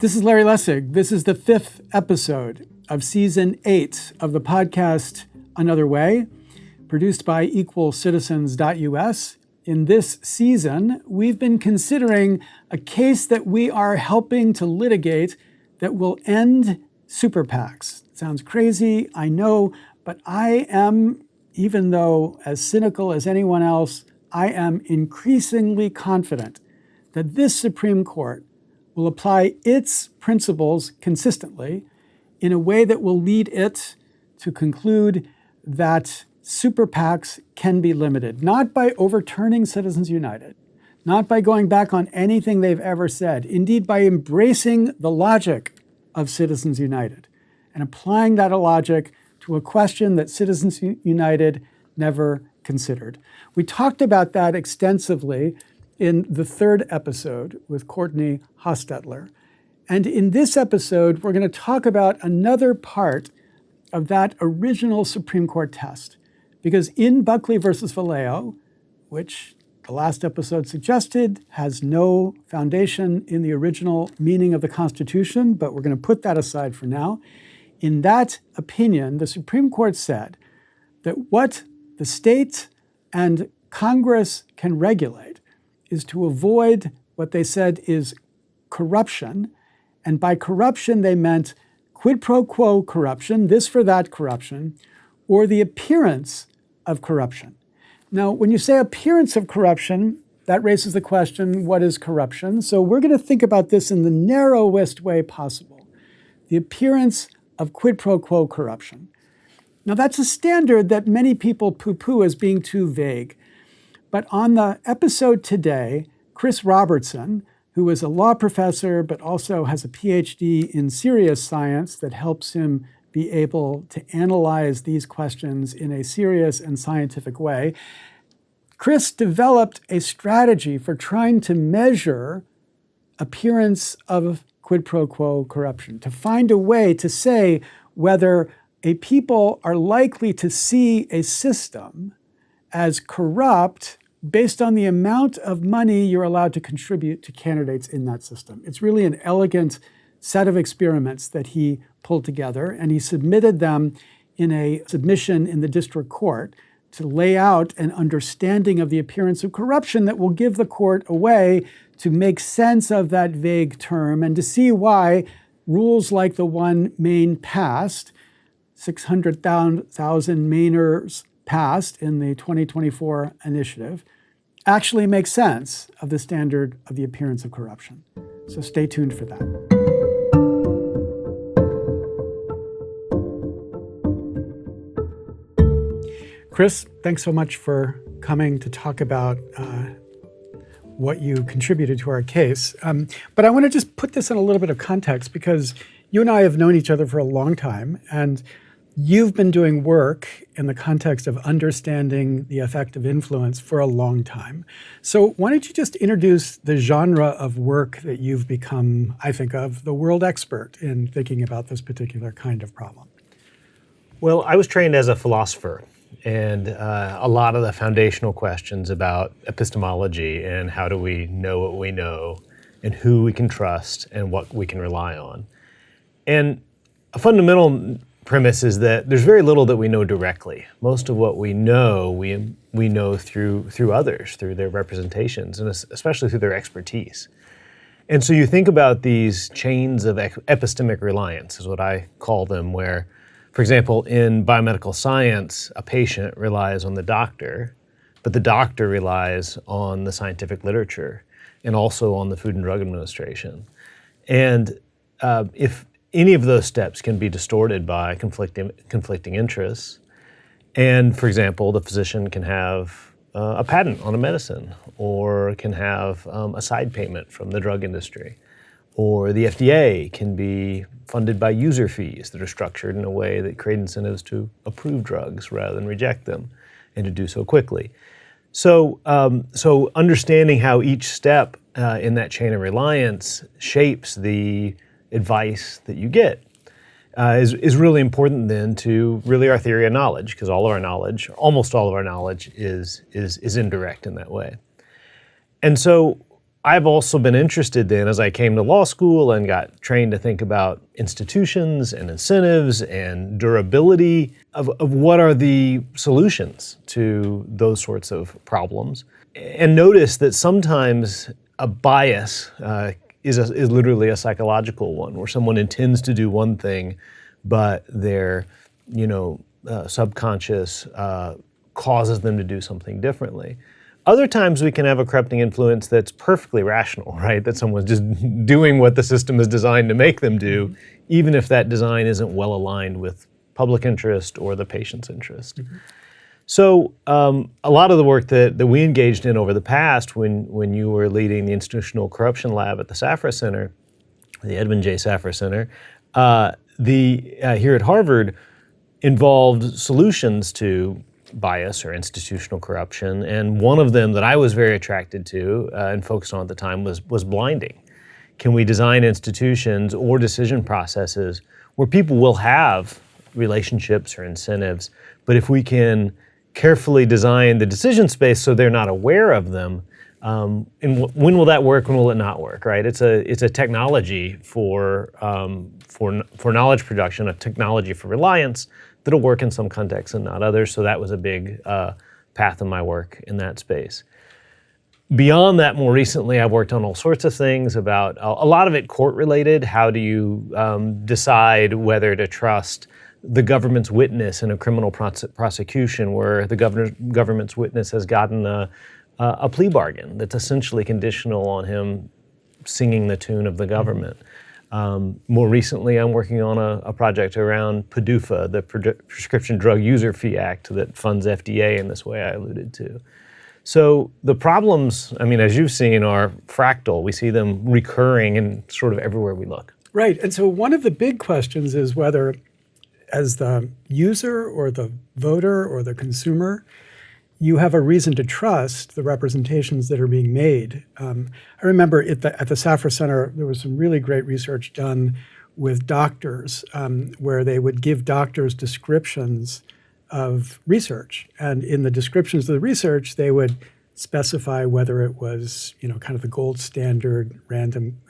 This is Larry Lessig. This is the 5th episode of Season 8 of the podcast Another Way, produced by equalcitizens.us. In this season, we've been considering a case that we are helping to litigate that will end SuperPACs. Sounds crazy, I know, but I am, even though as cynical as anyone else, I am increasingly confident that this Supreme Court will apply its principles consistently in a way that will lead it to conclude that SuperPACs can be limited, not by overturning Citizens United, not by going back on anything they've ever said, indeed by embracing the logic of Citizens United and applying that logic to a question that Citizens United never considered. We talked about that extensively in the 3rd episode with Courtney Hostetler. And in this episode, we're going to talk about another part of that original Supreme Court test. Because in Buckley versus Vallejo, which the last episode suggested has no foundation in the original meaning of the Constitution, but we're going to put that aside for now. In that opinion, the Supreme Court said that what the state and Congress can regulate is to avoid what they said is corruption. And by corruption, they meant quid pro quo corruption, this for that corruption, or the appearance of corruption. Now, when you say appearance of corruption, that raises the question, what is corruption? So we're going to think about this in the narrowest way possible, the appearance of quid pro quo corruption. Now, that's a standard that many people poo-poo as being too vague. But on the episode today, Chris Robertson, who is a law professor but also has a PhD in serious science that helps him be able to analyze these questions in a serious and scientific way, Chris developed a strategy for trying to measure appearance of quid pro quo corruption, to find a way to say whether a people are likely to see a system as corrupt based on the amount of money you're allowed to contribute to candidates in that system. It's really an elegant set of experiments that he pulled together, and he submitted them in a submission in the district court to lay out an understanding of the appearance of corruption that will give the court a way to make sense of that vague term and to see why rules like the one Maine passed, 600,000 Mainers passed in the 2024 initiative, actually make sense of the standard of the appearance of corruption. So stay tuned for that. Chris, thanks so much for coming to talk about what you contributed to our case. But I want to just put this in a little bit of context because you and I have known each other for a long time, and you've been doing work in the context of understanding the effect of influence for a long time. So why don't you just introduce the genre of work that you've become, I think of, the world expert in thinking about this particular kind of problem? Well, I was trained as a philosopher, and a lot of the foundational questions about epistemology and how do we know what we know and who we can trust and what we can rely on. And a fundamental premise is that there's very little that we know directly. Most of what we know, we know through others, through their representations, and especially through their expertise. And so you think about these chains of epistemic reliance, is what I call them, where, for example, in biomedical science, a patient relies on the doctor, but the doctor relies on the scientific literature and also on the Food and Drug Administration. And if any of those steps can be distorted by conflicting interests. And for example, the physician can have a patent on a medicine or can have a side payment from the drug industry. Or the FDA can be funded by user fees that are structured in a way that create incentives to approve drugs rather than reject them and to do so quickly. So understanding how each step in that chain of reliance shapes the advice that you get is really important then to really our theory of knowledge, because all of our knowledge, almost all of our knowledge is indirect in that way. And so I've also been interested then, as I came to law school and got trained to think about institutions and incentives and durability of what are the solutions to those sorts of problems. And notice that sometimes a bias is literally a psychological one, where someone intends to do one thing, but their subconscious causes them to do something differently. Other times we can have a corrupting influence that's perfectly rational, right? That someone's just doing what the system is designed to make them do, even if that design isn't well aligned with public interest or the patient's interest. Mm-hmm. So a lot of the work that we engaged in over the past when you were leading the institutional corruption lab at the Safra Center, the Edmund J. Safra Center, here at Harvard, involved solutions to bias or institutional corruption, and one of them that I was very attracted to and focused on at the time was blinding. Can we design institutions or decision processes where people will have relationships or incentives, but if we can carefully design the decision space so they're not aware of them, and when will that work, when will it not work, right? It's a technology for knowledge production, a technology for reliance, that'll work in some contexts and not others. So that was a big path of my work in that space. Beyond that, more recently, I've worked on all sorts of things about, a lot of it court-related. How do you decide whether to trust the government's witness in a criminal prosecution where the government's witness has gotten a plea bargain that's essentially conditional on him singing the tune of the government? More recently, I'm working on a project around PDUFA, the Prescription Drug User Fee Act that funds FDA in this way I alluded to. So the problems, as you've seen, are fractal. We see them recurring in sort of everywhere we look. Right. And so one of the big questions is whether, as the user or the voter or the consumer, you have a reason to trust the representations that are being made. I remember at the Safra Center, there was some really great research done with doctors where they would give doctors descriptions of research. And in the descriptions of the research, they would specify whether it was, kind of the gold standard random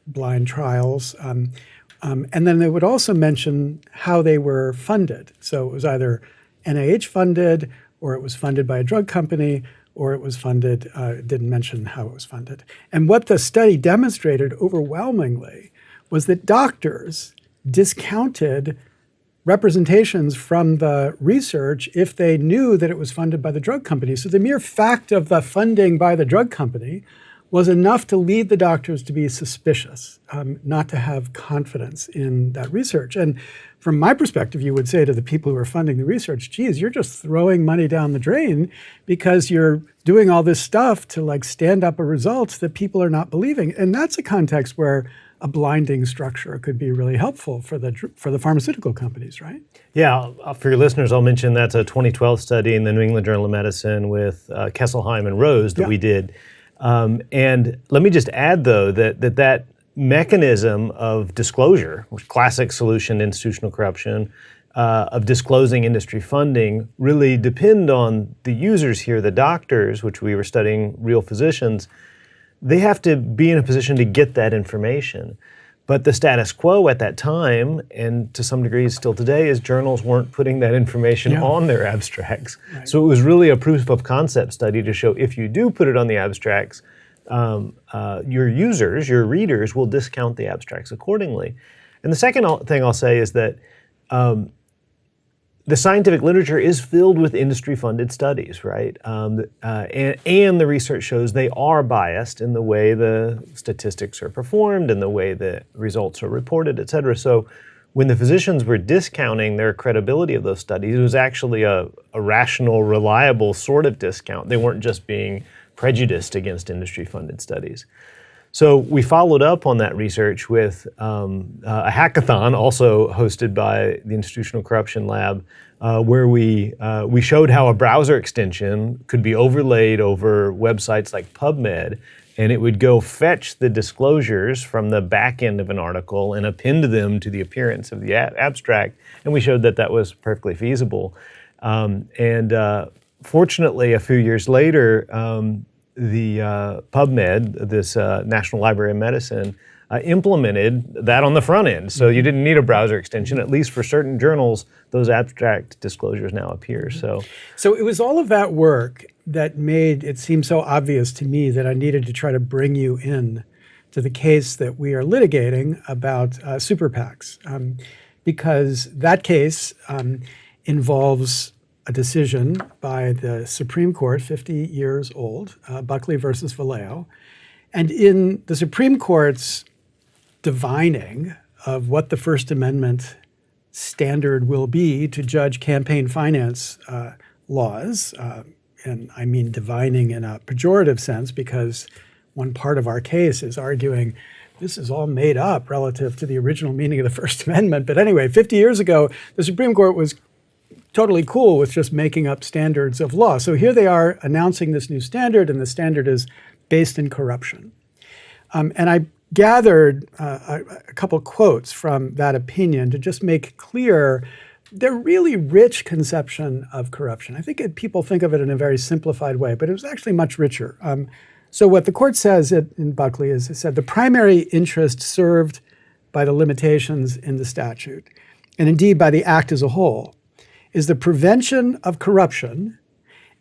blind trials. And then they would also mention how they were funded. So it was either NIH funded, or it was funded by a drug company, or it was funded, didn't mention how it was funded. And what the study demonstrated overwhelmingly was that doctors discounted representations from the research if they knew that it was funded by the drug company. So the mere fact of the funding by the drug company was enough to lead the doctors to be suspicious, not to have confidence in that research. And from my perspective, you would say to the people who are funding the research, geez, you're just throwing money down the drain because you're doing all this stuff to stand up a result that people are not believing. And that's a context where a blinding structure could be really helpful for the pharmaceutical companies, right? Yeah, for your listeners, I'll mention that's a 2012 study in the New England Journal of Medicine with Kesselheim and Rose that we did. And let me just add, though, that mechanism of disclosure, which classic solution to institutional corruption, of disclosing industry funding, really depend on the users here, the doctors, which we were studying real physicians. They have to be in a position to get that information. But the status quo at that time, and to some degree still today, is journals weren't putting that information on their abstracts. Right. So it was really a proof of concept study to show if you do put it on the abstracts, your users, your readers, will discount the abstracts accordingly. And the second thing I'll say is that the scientific literature is filled with industry-funded studies, right? And the research shows they are biased in the way the statistics are performed and the way the results are reported, et cetera. So when the physicians were discounting their credibility of those studies, it was actually a rational, reliable sort of discount. They weren't just being prejudiced against industry-funded studies. So we followed up on that research with a hackathon, also hosted by the Institutional Corruption Lab, where we showed how a browser extension could be overlaid over websites like PubMed, and it would go fetch the disclosures from the back end of an article and append them to the appearance of the abstract. And we showed that was perfectly feasible. Fortunately, a few years later, the PubMed, this National Library of Medicine, implemented that on the front end. So you didn't need a browser extension. At least for certain journals, those abstract disclosures now appear. So it was all of that work that made it seem so obvious to me that I needed to try to bring you in to the case that we are litigating about SuperPACs, because that case involves a decision by the Supreme Court, 50 years old, Buckley versus Vallejo. And in the Supreme Court's divining of what the First Amendment standard will be to judge campaign finance laws, and I mean divining in a pejorative sense, because one part of our case is arguing this is all made up relative to the original meaning of the First Amendment. But anyway, 50 years ago, the Supreme Court was totally cool with just making up standards of law. So here they are announcing this new standard, and the standard is based in corruption. And I gathered a couple quotes from that opinion to just make clear their really rich conception of corruption. I think people think of it in a very simplified way, but it was actually much richer. So what the court says in Buckley is, it said the primary interest served by the limitations in the statute, and indeed by the act as a whole, is the prevention of corruption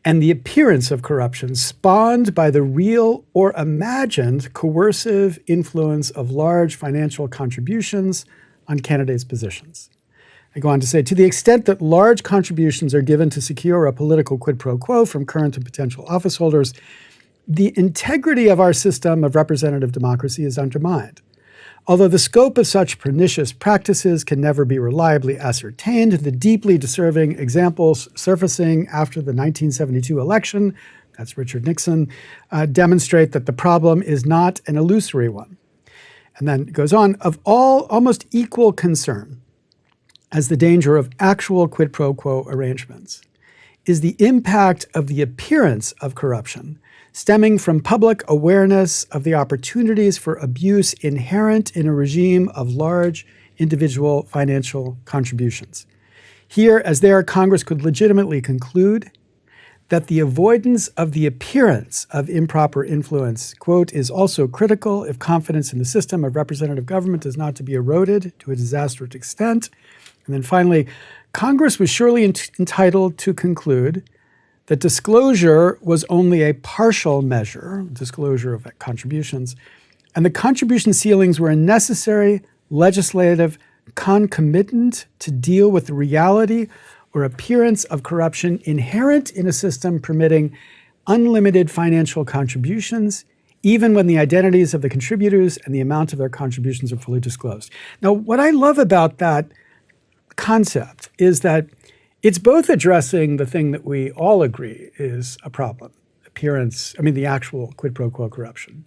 and the appearance of corruption spawned by the real or imagined coercive influence of large financial contributions on candidates' positions. I go on to say, to the extent that large contributions are given to secure a political quid pro quo from current and potential office holders, the integrity of our system of representative democracy is undermined. Although the scope of such pernicious practices can never be reliably ascertained, the deeply disturbing examples surfacing after the 1972 election, that's Richard Nixon, demonstrate that the problem is not an illusory one. And then it goes on, of almost equal concern as the danger of actual quid pro quo arrangements is the impact of the appearance of corruption stemming from public awareness of the opportunities for abuse inherent in a regime of large individual financial contributions. Here, as there, Congress could legitimately conclude that the avoidance of the appearance of improper influence, quote, is also critical if confidence in the system of representative government is not to be eroded to a disastrous extent. And then finally, Congress was surely entitled to conclude that disclosure was only a partial measure, disclosure of contributions, and the contribution ceilings were a necessary legislative concomitant to deal with the reality or appearance of corruption inherent in a system permitting unlimited financial contributions, even when the identities of the contributors and the amount of their contributions are fully disclosed. Now, what I love about that concept is that it's both addressing the thing that we all agree is a problem, the actual quid pro quo corruption.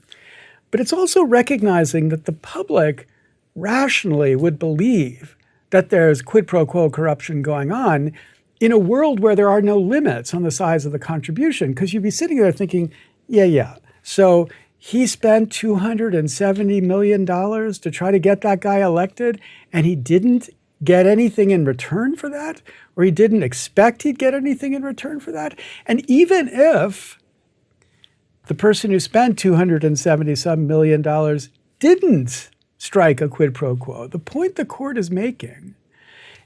But it's also recognizing that the public rationally would believe that there's quid pro quo corruption going on in a world where there are no limits on the size of the contribution, because you'd be sitting there thinking, yeah. So he spent $270 million to try to get that guy elected, and he didn't get anything in return for that, or he didn't expect he'd get anything in return for that. And even if the person who spent $270-some million didn't strike a quid pro quo, the point the court is making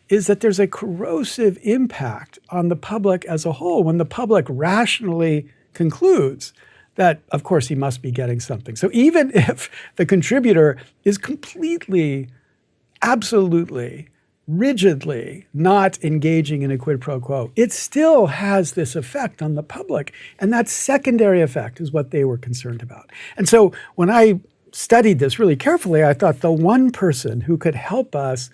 is that there's a corrosive impact on the public as a whole when the public rationally concludes that, of course, he must be getting something. So even if the contributor is completely, absolutely, rigidly not engaging in a quid pro quo, it still has this effect on the public. And that secondary effect is what they were concerned about. And so when I studied this really carefully, I thought the one person who could help us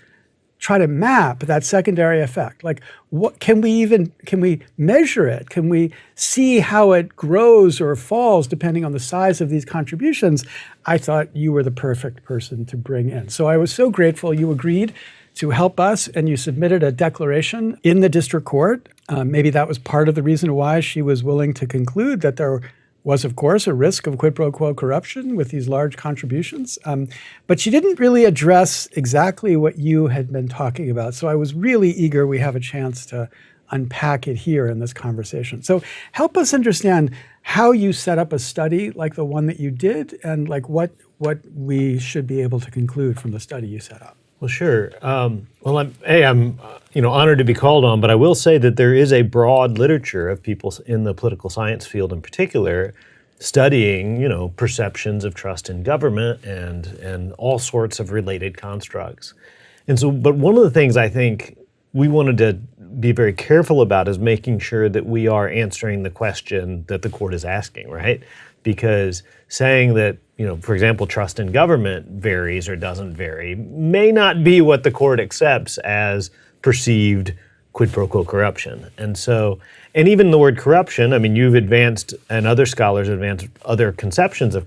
try to map that secondary effect, like what can we measure it? Can we see how it grows or falls depending on the size of these contributions? I thought you were the perfect person to bring in. So I was so grateful you agreed to help us, and you submitted a declaration in the district court. Maybe that was part of the reason why she was willing to conclude that there was, of course, a risk of quid pro quo corruption with these large contributions. But she didn't really address exactly what you had been talking about. So I was really eager we have a chance to unpack it here in this conversation. So help us understand how you set up a study like the one that you did, and like what we should be able to conclude from the study you set up. Well, sure. I'm honored to be called on, but I will say that there is a broad literature of people in the political science field in particular studying, perceptions of trust in government and all sorts of related constructs. And so, but one of the things I think we wanted to be very careful about is making sure that we are answering the question that the court is asking, right? Because saying that, for example, trust in government varies or doesn't vary may not be what the court accepts as perceived quid pro quo corruption. And even the word corruption, you've advanced, and other scholars have advanced other conceptions of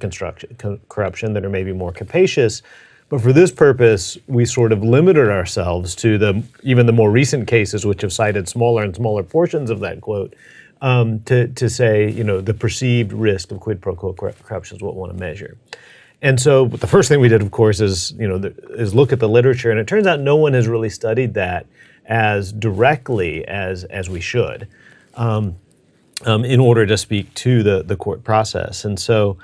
corruption that are maybe more capacious. But for this purpose, we sort of limited ourselves to even the more recent cases, which have cited smaller and smaller portions of that quote, to say, the perceived risk of quid pro quo corruption is what we want to measure. And so the first thing we did, of course, is look at the literature, and it turns out no one has really studied that as directly as we should, in order to speak to the court process. And so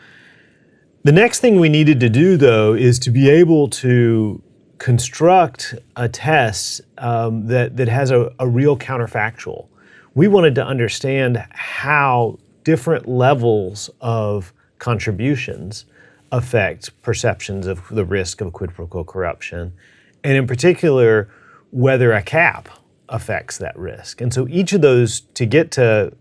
the next thing we needed to do, though, is to be able to construct a test that has a real counterfactual. We wanted to understand how different levels of contributions affect perceptions of the risk of quid pro quo corruption, and in particular, whether a cap affects that risk. And so each of those, to get to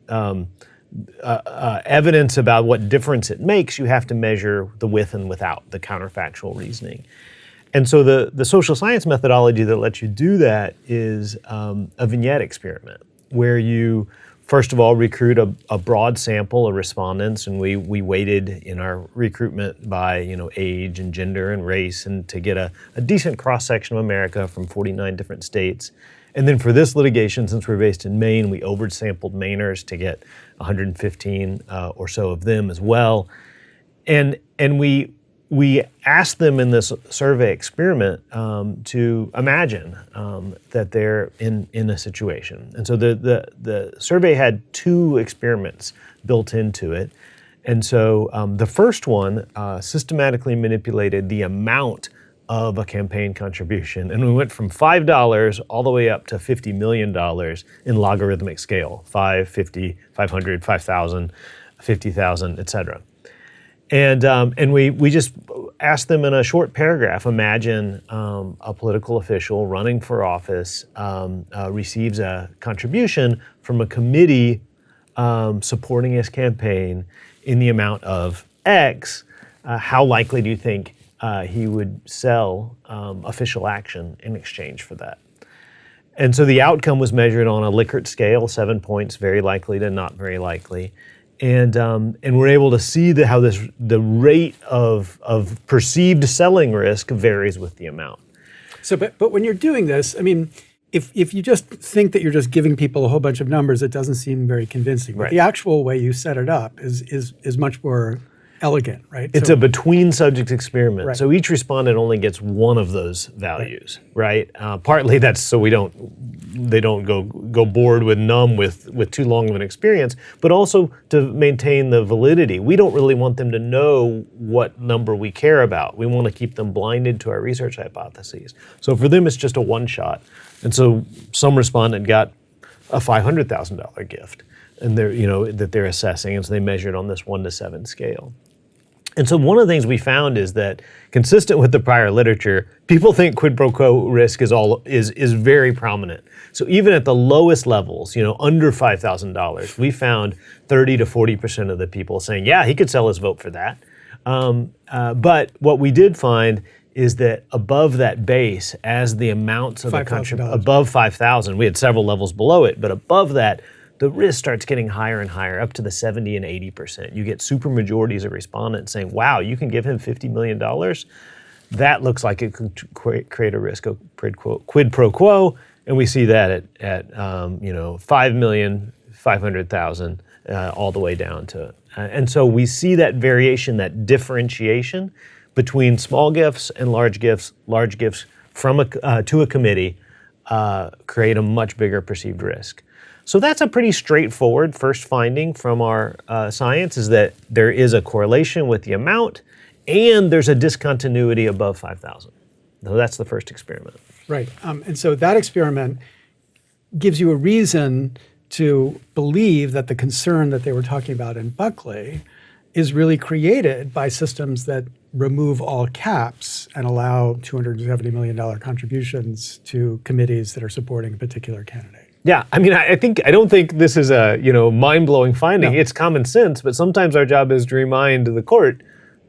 evidence about what difference it makes, you have to measure the with and without, the counterfactual reasoning. And so the social science methodology that lets you do that is a vignette experiment, where you, first of all, recruit a broad sample of respondents, and we weighted in our recruitment by age and gender and race, and to get a decent cross-section of America from 49 different states. And then for this litigation, since we're based in Maine, we oversampled Mainers to get 115 or so of them as well. And we asked them in this survey experiment to imagine that they're in a situation. And so the survey had two experiments built into it. And so the first one systematically manipulated the amount of a campaign contribution. And we went from $5 all the way up to $50 million in logarithmic scale, 5, 50, 500, 5,000, 50,000, et cetera. And we just asked them in a short paragraph, imagine a political official running for office receives a contribution from a committee supporting his campaign in the amount of X. How likely do you think he would sell official action in exchange for that? And so the outcome was measured on a Likert scale, 7 points, very likely to not very likely. And we're able to see how the rate of perceived selling risk varies with the amount. So, but when you're doing this, if you just think that you're just giving people a whole bunch of numbers, it doesn't seem very convincing. But right. The actual way you set it up is much more elegant, right? It's a between subject experiment. Right. So each respondent only gets one of those values, right? Partly that's so they don't go bored with numb with too long of an experience, but also to maintain the validity. We don't really want them to know what number we care about. We want to keep them blinded to our research hypotheses. So for them, it's just a one shot. And so some respondent got a $500,000 gift, and that they're assessing, and so they measured on this 1 to 7 scale. And so one of the things we found is that, consistent with the prior literature, people think quid pro quo risk is very prominent. So even at the lowest levels, under $5,000, we found 30 to 40% of the people saying, yeah, he could sell his vote for that. But what we did find is that above that base, as the amounts of the contribution above 5,000, we had several levels below it, but above that, the risk starts getting higher and higher, up to the 70 and 80%. You get super majorities of respondents saying, wow, you can give him $50 million? That looks like it could create a risk of quid pro quo, and we see that at 5,500,000 all the way down to, and so we see that variation, that differentiation between small gifts and large gifts from to a committee create a much bigger perceived risk. So that's a pretty straightforward first finding from our science, is that there is a correlation with the amount and there's a discontinuity above 5,000. So that's the first experiment. Right. And so that experiment gives you a reason to believe that the concern that they were talking about in Buckley is really created by systems that remove all caps and allow $270 million contributions to committees that are supporting a particular candidate. Yeah, I mean, I don't think this is a mind-blowing finding. No. It's common sense, but sometimes our job is to remind the court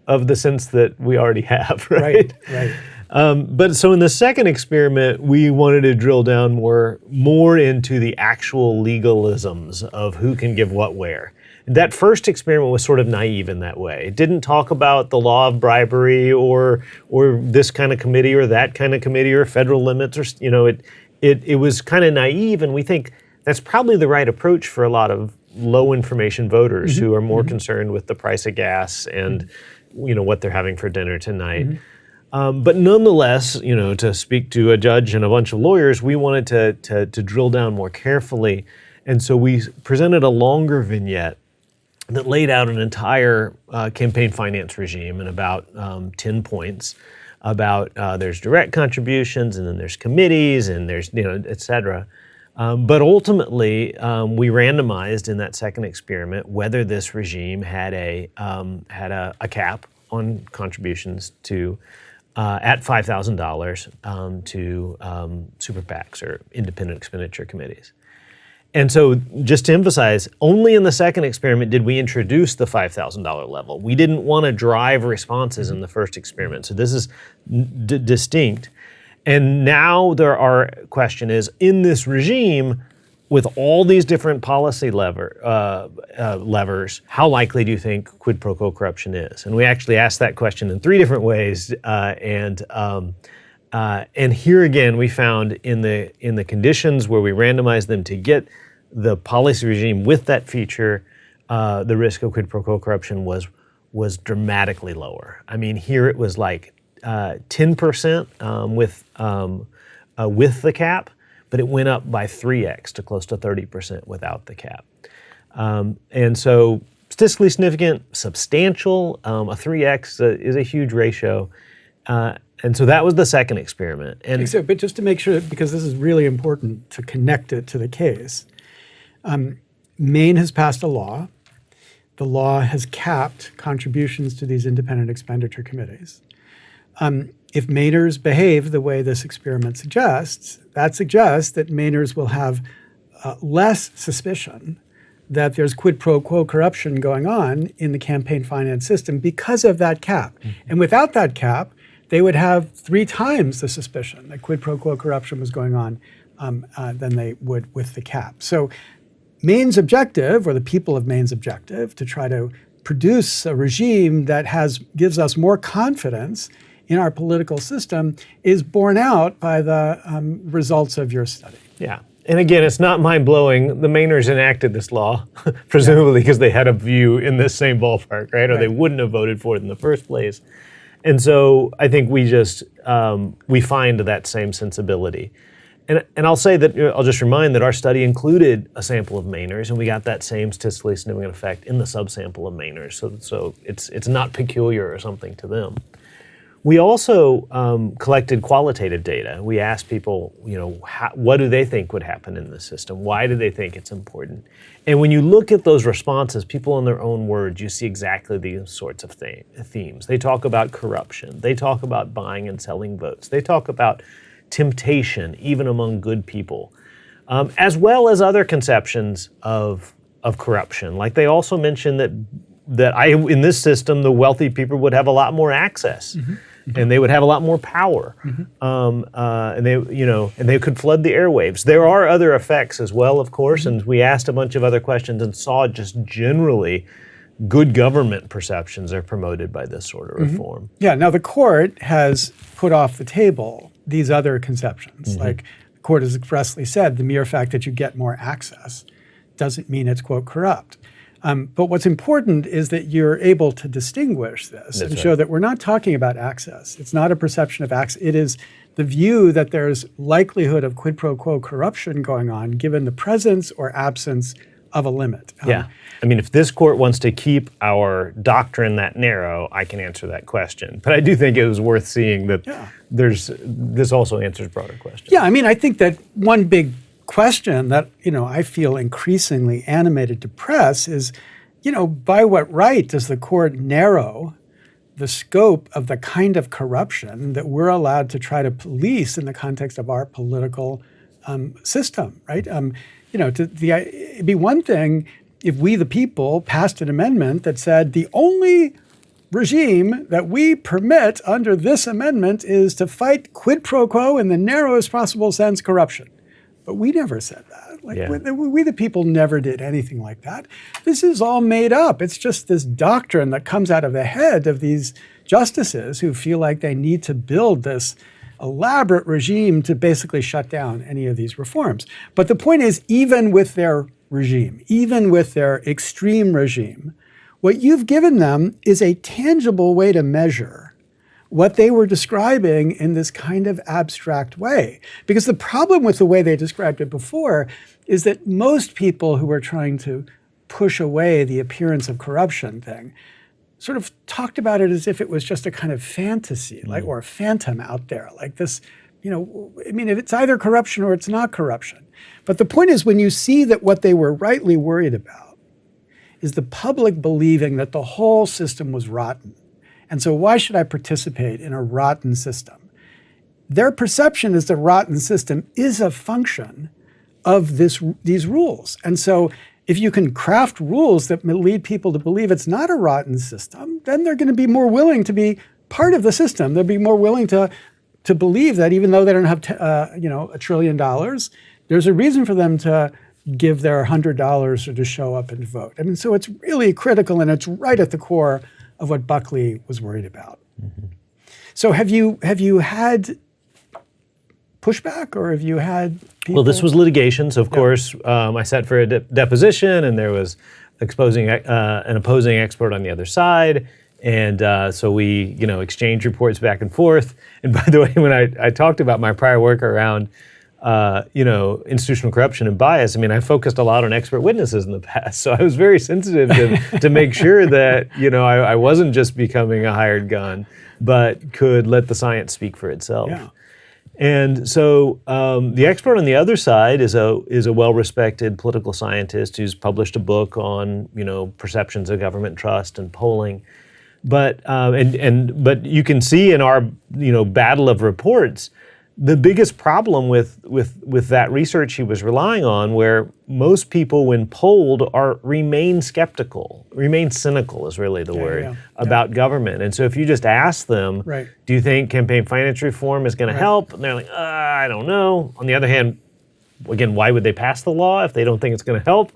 of the sense that we already have, right? Right. But so in the second experiment, we wanted to drill down more into the actual legalisms of who can give what where. That first experiment was sort of naive in that way. It didn't talk about the law of bribery or this kind of committee or that kind of committee or federal limits, or it was kind of naive, and we think that's probably the right approach for a lot of low information voters who are more concerned with the price of gas and what they're having for dinner tonight. But nonetheless, to speak to a judge and a bunch of lawyers, we wanted to drill down more carefully. And so we presented a longer vignette that laid out an entire campaign finance regime in about 10 points about there's direct contributions, and then there's committees, and there's, et cetera. But ultimately, we randomized in that second experiment whether this regime had a cap on contributions to at $5,000 to SuperPACs, or independent expenditure committees. And so, just to emphasize, only in the second experiment did we introduce the $5,000 level. We didn't want to drive responses in the first experiment. So this is distinct. And now our question is, in this regime, with all these different policy levers, how likely do you think quid pro quo corruption is? And we actually asked that question in 3 different ways. And here again, we found in the conditions where we randomized them to get the policy regime with that feature, the risk of quid pro quo corruption was dramatically lower. I mean, here it was like 10% with the cap, but it went up by 3x to close to 30% without the cap. And so statistically significant, substantial, a 3x is a huge ratio. And so that was the second experiment. But just to make sure, because this is really important to connect it to the case, Maine has passed a law. The law has capped contributions to these independent expenditure committees. If Mainers behave the way this experiment suggests, that suggests that Mainers will have less suspicion that there's quid pro quo corruption going on in the campaign finance system because of that cap. And without that cap, they would have 3 times the suspicion that quid pro quo corruption was going on than they would with the cap. So Maine's objective, or the people of Maine's objective, to try to produce a regime that gives us more confidence in our political system is borne out by the results of your study. Yeah. And again, it's not mind-blowing. The Mainers enacted this law, presumably because they had a view in this same ballpark, right? Or they wouldn't have voted for it in the first place. And so I think we just, we find that same sensibility. And I'll say that, I'll just remind that our study included a sample of Mainers, and we got that same statistically significant effect in the subsample of Mainers. So it's not peculiar or something to them. We also collected qualitative data. We asked people, what do they think would happen in the system? Why do they think it's important? And when you look at those responses, people in their own words, you see exactly these sorts of themes. They talk about corruption. They talk about buying and selling votes. They talk about temptation, even among good people, as well as other conceptions of corruption. Like they also mention that in this system, the wealthy people would have a lot more access, and they would have a lot more power, and they could flood the airwaves. There are other effects as well, of course, and we asked a bunch of other questions and saw just generally good government perceptions are promoted by this sort of reform. Yeah. Now the court has put off the table these other conceptions. Like the court has expressly said, the mere fact that you get more access doesn't mean it's, quote, corrupt. But what's important is that you're able to distinguish this and show that we're not talking about access. It's not a perception of access. It is the view that there's likelihood of quid pro quo corruption going on given the presence or absence of a limit. Yeah. I mean, if this court wants to keep our doctrine that narrow, I can answer that question. But I do think it was worth seeing that this also answers broader questions. Yeah, I mean, I think that one big question that, I feel increasingly animated to press is, by what right does the court narrow the scope of the kind of corruption that we're allowed to try to police in the context of our political system, right? It'd be one thing if we, the people, passed an amendment that said the only regime that we permit under this amendment is to fight quid pro quo in the narrowest possible sense corruption. But we never said that. We, the people, never did anything like that. This is all made up. It's just this doctrine that comes out of the head of these justices who feel like they need to build this elaborate regime to basically shut down any of these reforms. But the point is, even with their regime, even with their extreme regime, what you've given them is a tangible way to measure what they were describing in this kind of abstract way. Because the problem with the way they described it before is that most people who were trying to push away the appearance of corruption thing sort of talked about it as if it was just a kind of fantasy, or a phantom out there, like this, if it's either corruption or it's not corruption. But the point is, when you see that what they were rightly worried about is the public believing that the whole system was rotten, and so why should I participate in a rotten system? Their perception is the rotten system is a function of these rules. And so if you can craft rules that lead people to believe it's not a rotten system, then they're going to be more willing to be part of the system. They'll be more willing to believe that even though they don't have $1 trillion, there's a reason for them to give their $100 or to show up and vote. I mean, so it's really critical, and it's right at the core of what Buckley was worried about. Mm-hmm. So have you had pushback, or have you had people? Well, this was litigation, so of course I sat for a deposition, and there was an opposing expert on the other side, and so we exchanged reports back and forth. And by the way, when I talked about my prior work around institutional corruption and bias, I mean, I focused a lot on expert witnesses in the past, so I was very sensitive to make sure that I wasn't just becoming a hired gun, but could let the science speak for itself. Yeah. And so the expert on the other side is a well-respected political scientist who's published a book on perceptions of government trust and polling. But but you can see in our battle of reports, the biggest problem with that research he was relying on, where most people, when polled, remain skeptical, remain cynical is really the word, about government. And so if you just ask them, do you think campaign finance reform is going to help? And they're like, I don't know. On the other hand, again, why would they pass the law if they don't think it's going to help?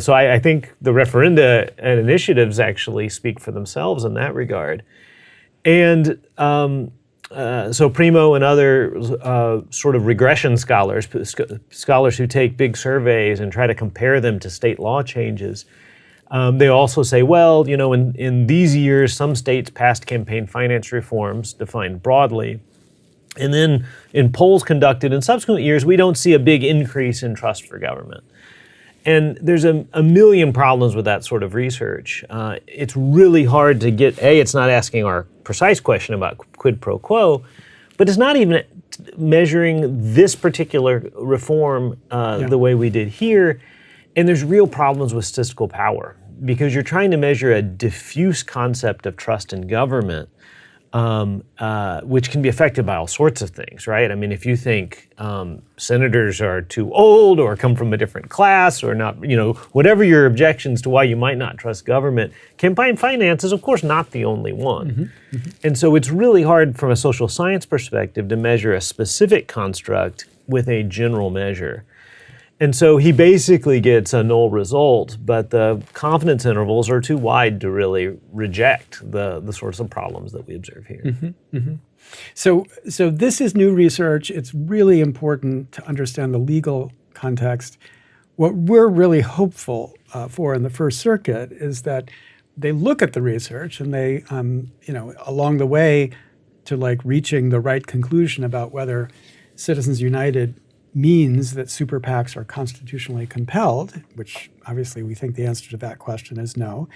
So I think the referenda and initiatives actually speak for themselves in that regard. And so Primo and other sort of regression scholars who take big surveys and try to compare them to state law changes, they also say, well, in these years, some states passed campaign finance reforms defined broadly. And then in polls conducted in subsequent years, we don't see a big increase in trust for government. And there's a million problems with that sort of research. It's really hard to get, it's not asking our precise question about quid pro quo, but it's not even measuring this particular reform the way we did here. And there's real problems with statistical power, because you're trying to measure a diffuse concept of trust in government, which can be affected by all sorts of things, right? I mean, if you think senators are too old or come from a different class or not, whatever your objections to why you might not trust government, campaign finance is, of course, not the only one. Mm-hmm. Mm-hmm. And so it's really hard from a social science perspective to measure a specific construct with a general measure. And so he basically gets a null result, but the confidence intervals are too wide to really reject the sorts of problems that we observe here. Mm-hmm, mm-hmm. So this is new research. It's really important to understand the legal context. what we're really hopeful for in the First Circuit is that they look at the research and they, along the way to like reaching the right conclusion about whether Citizens United means that super PACs are constitutionally compelled, which obviously we think the answer to that question is no.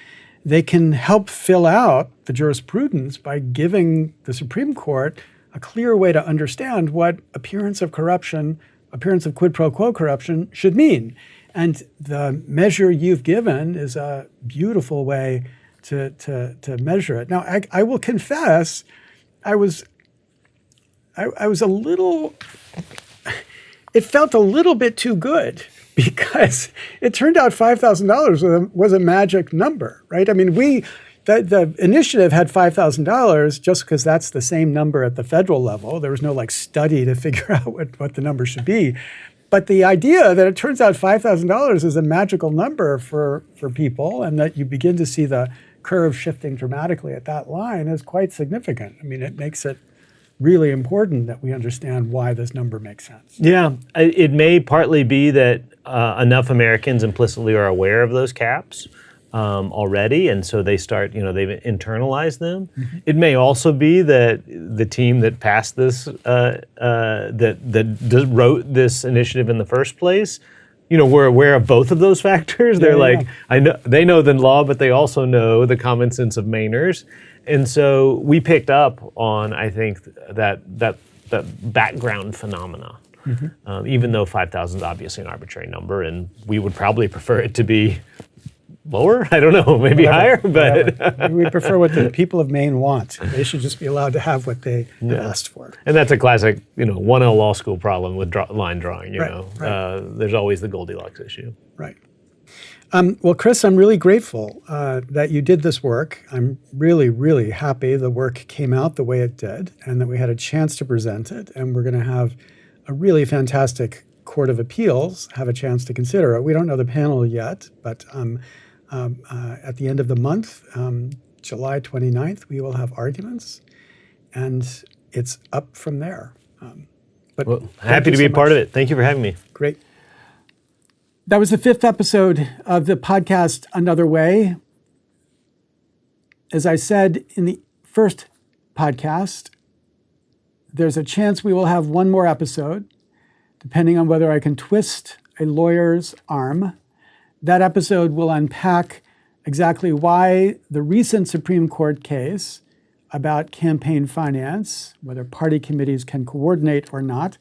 They can help fill out the jurisprudence by giving the Supreme Court a clear way to understand what appearance of quid pro quo corruption should mean. And the measure you've given is a beautiful way to measure it. Now, I will confess, I was a little, it felt a little bit too good because it turned out $5,000 was a magic number, right? I mean, the initiative had $5,000 just because that's the same number at the federal level. There was no like study to figure out what the number should be. But the idea that it turns out $5,000 is a magical number for people and that you begin to see the curve shifting dramatically at that line is quite significant. I mean, it makes it really important that we understand why this number makes sense. Yeah, it may partly be that enough Americans implicitly are aware of those caps already, and so they start, they've internalized them. Mm-hmm. It may also be that the team that passed this, that wrote this initiative in the first place, we're aware of both of those factors. They're I know they know the law, but they also know the common sense of Mainers. And so we picked up on, I think, that background phenomena, mm-hmm. Even though 5,000 is obviously an arbitrary number, and we would probably prefer it to be lower. I don't know, maybe higher, but we prefer what the people of Maine want. They should just be allowed to have what they asked for. And that's a classic, 1L law school problem with line drawing. Right. There's always the Goldilocks issue. Right. Well, Chris, I'm really grateful that you did this work. I'm really, really happy the work came out the way it did and that we had a chance to present it. And we're going to have a really fantastic Court of Appeals have a chance to consider it. We don't know the panel yet, but at the end of the month, July 29th, we will have arguments, and it's up from there. But happy to be a part of it. Thank you for having me. Great. That was the 5th episode of the podcast Another Way. As I said in the first podcast, there's a chance we will have one more episode, depending on whether I can twist a lawyer's arm. That episode will unpack exactly why the recent Supreme Court case about campaign finance, whether party committees can coordinate or not,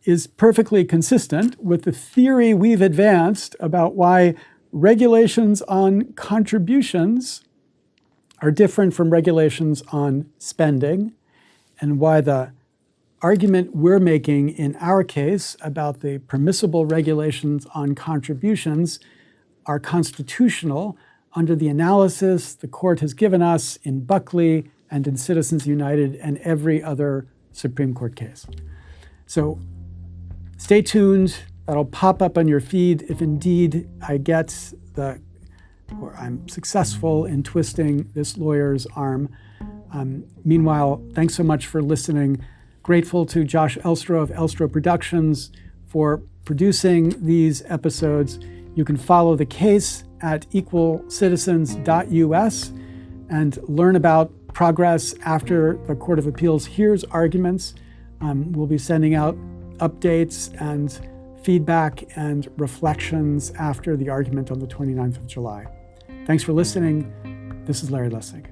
is perfectly consistent with the theory we've advanced about why regulations on contributions are different from regulations on spending, and why the argument we're making in our case about the permissible regulations on contributions are constitutional under the analysis the court has given us in Buckley and in Citizens United and every other Supreme Court case. So stay tuned. That'll pop up on your feed if indeed I'm successful in twisting this lawyer's arm. Meanwhile, thanks so much for listening. Grateful to Josh Elstro of Elstro Productions for producing these episodes. You can follow the case at equalcitizens.us and learn about progress after the Court of Appeals hears arguments. We'll be sending out updates and feedback and reflections after the argument on the 29th of July. Thanks for listening. This is Larry Lessig.